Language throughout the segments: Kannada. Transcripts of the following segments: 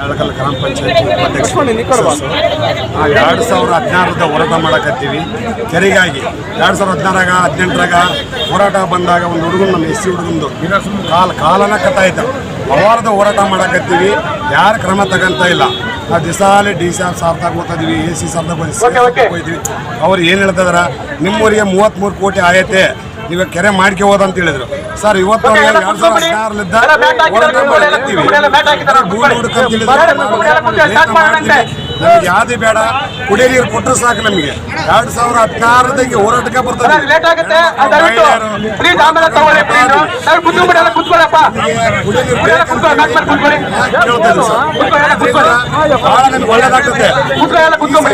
ಯಾಳಕಲ್ ಗ್ರಾಮ ಪಂಚಾಯತಿ ಉಪಾಧ್ಯಕ್ಷ 2016 ಹೋರಾಟ ಮಾಡಕತ್ತೀವಿ. ಕೆರೆಗಾಗಿ 2016 18 ಹೋರಾಟ ಬಂದಾಗ ಒಂದು ಹುಡುಗನ ನಮ್ಮ ಎಸ್ ಸಿ ಹುಡುಗಂದು ಕಾಲನ ಕಟ್ಟಾಯ್ತು. ಅವಾರ್ದ ಹೋರಾಟ ಮಾಡಕತ್ತೀವಿ. ಯಾರು ಕ್ರಮ ತಗೊಂತ ಇಲ್ಲ. ನಾವು ದಿಸಾಲಿ ಡಿ ಸಿ ಸಾರ್ದಾಗ ಹೋಗ್ತಿದ್ವಿ, ಎ ಸಿ ಸಾರ್ದಾಗ ಹೋಗ್ತೀವಿ. ಅವ್ರು ಏನು ಹೇಳ್ತಿದಾರ, ನಿಮ್ಮೂರಿಗೆ 33 ಕೋಟಿ ಆಯತೆ, ನೀವು ಕೆರೆ ಮಾಡ್ಕೆ ಹೋದ ಅಂತ ಹೇಳಿದ್ರು. ಸರ್ ಇವತ್ತು 2016 ಹೋರಾಟ ಮಾಡಕತ್ತೀವಿ. ಭೂಮಿ ಹುಡುಕಂತ ನಮ್ಗೆ ಯಾವ್ದು ಬೇಡ, ಕುಡಿಯ ನೀರು ಕೊಟ್ಟರೆ ಸಾಕು. ನಮಗೆ 2016 ಹೋರಾಟಕ್ಕೆ ಬರ್ತದೆ. ಬಹಳ ನಮ್ಗೆ ಒಳ್ಳೇದಾಗ್ತದೆ.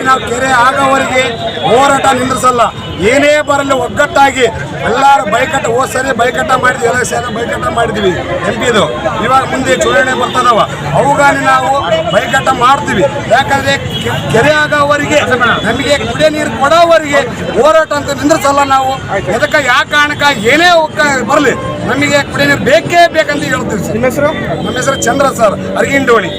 ನಾವು ಕೆರೆ ಆಗೋವರೆಗೆ ಹೋರಾಟ ನಿಂದ್ರಿಸಲ್ಲ. ಏನೇ ಬರಲಿ ಒಗ್ಗಟ್ಟಾಗಿ ಎಲ್ಲರೂ ಬೈಕಟ್ಟ ಹೋದ್ ಸರಿ ಬೈಕಟ್ಟ ಮಾಡಿದ್ವಿ, ಎಲ್ಲ ಸೇರಿ ಬೈಕಟ್ಟ ಮಾಡಿದ್ವಿ ಎಂಪಿದು. ಇವಾಗ ಮುಂದೆ ಚುನಾವಣೆ ಬರ್ತದವ, ಅವುಗಾನಿ ನಾವು ಬೈಕಟ್ಟ ಮಾಡ್ತೀವಿ. ಯಾಕಂದ್ರೆ ಕೆರೆ ಆಗೋವರೆಗೆ ನಮಗೆ ಕುಡಿಯೋ ನೀರು ಕೊಡೋವರೆಗೆ ಹೋರಾಟ ಅಂತ ನಿಂದ್ರಿಸಲ್ಲ ನಾವು. ಇದಕ್ಕೆ ಯಾವ ಕಾರಣಕ್ಕಾಗಿ ಏನೇ ಬರಲಿ ನಮಗೆ ಕುಡಿಯೋ ನೀರು ಬೇಕೇ ಬೇಕಂತ ಹೇಳ್ತೀವಿ. ನಮ್ಮ ಹೆಸರು ಚಂದ್ರ ಸರ್, ಅರಗಿಂಡೋಣಿ.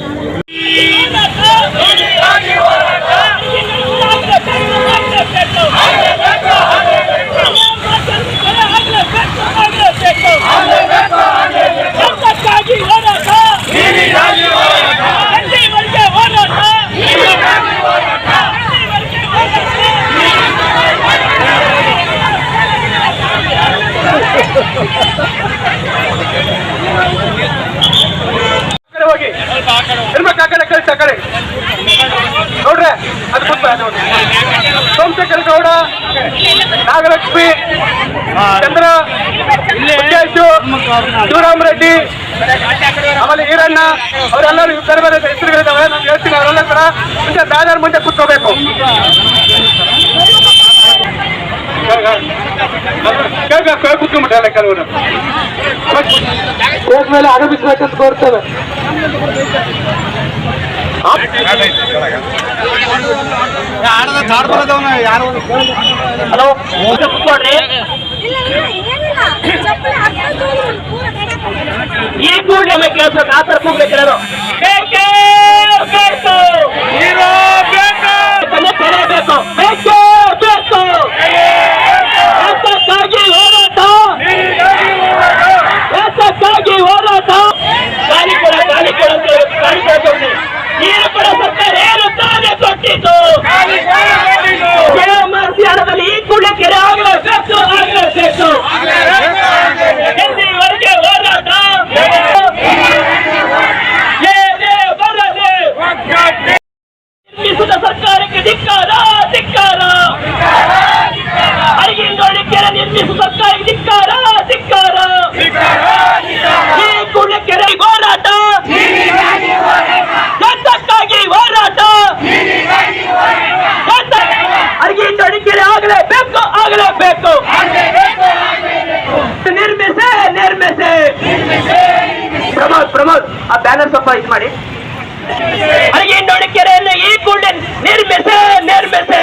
ಹೋಗಿ ನೋಡ್ರೆ ಅದು ಸೋಮಶೇಖರ ಗೌಡ, ನಾಗಲಕ್ಷ್ಮಿ, ಚಂದ್ರ, ಶಿವರಾಮ ರೆಡ್ಡಿ, ಆಮೇಲೆ ಈರಣ್ಣ ಅವರೆಲ್ಲರೂ ಬೇರೆ ಬೇರೆ ಹೆಸರುಗಳಿದ್ದಾವೆ. ನಾನು ಹೇಳ್ತೀನಿ, ಅವರೆಲ್ಲ ಕೂಡ ಮುಂದೆ ಬ್ಯಾನರ್ ಮುಂದೆ ಕೂತ್ಕೋಬೇಕು. ಕೂತ್ಕೊಂಡ್ಬಿಟ್ಟಲ್ಲ ಕೆಲವರು ಕೋರ್ಟ್ ಮೇಲೆ ಆರೋಪಿಸಬೇಕಂತ ಕೋರ್ತೇವೆ. ಹಲೋ, ಈ ಕೂಡಲೇ ಕೇಳಿಸ್ಬೇಕು, ಆ ಥರ ಕೂಗ್ಬೇಕಿರೋದು. ಬೇಕೇ ಬೇಕು, ಬೇಕು, ಬೇಕೇ ಬೇಕು. ಎಸಕ್ಕಾಗಿ ಹೋರಾಟ, ಎಸಕ್ಕಾಗಿ ಹೋರಾಟ. ಗಾಳಿ ಕೊಡ, ಗಾಳಿ ಕೊಡ, ಗಾಳಿ ಕೊಡ್ತೀವಿ. ನೀರು ಕೂಡ ಸರ್ಕಾರ ಏನು ತಾನೇ ಕೊಟ್ಟಿದ್ದು. ಕೆಎಂಆರ್ಸಿ ಹಣದಲ್ಲಿ ಈ ಕೂಡಲೇ ಕೆರೆ ಆಗಲೇಬೇಕು, ಆಗಲೇಬೇಕು. ಎಲ್ಲಿವರೆಗೆ ಹೋರಾಟ ಏನೇ ಬರಲಿ ನಿರ್ಮಿಸಿದ ಸರ್ಕಾರಕ್ಕೆ ಧಿಕ್ಕಾರ, ಧಿಕ್ಕಾರ. ಅರಗಿಂಡೋಳಿ ಕೆರೆ ನಿರ್ಮಿಸಿದ ಸರ್ಕಾರಕ್ಕೆ ಧಿಕ್ಕಾರ, ಧಿಕ್ಕಾರ. ಈ ಕೂಡಲೇ ಕೆರೆ ಹೋರಾಟ, ಎಸಕ್ಕಾಗಿ ಹೋರಾಟ. ಅರಗಿಂಡೋಳಿ ಕೆರೆ ಆಗಲೇಬೇಕು, ಆಗಲೇಬೇಕು. ನಿರ್ಮಿಸೆ, ನಿರ್ಮಿಸೆ. ಪ್ರಮೋದ್ ಆ ಬ್ಯಾನರ್ ಸ್ವಲ್ಪ ಇದು ಮಾಡಿ. ಅರಗಿಂಡೋಳಿ ಕೆರೆಯನ್ನು ಈ ಕೂಡಲೇ ನಿರ್ಮಿಸೆ, ನಿರ್ಮಿಸೆ.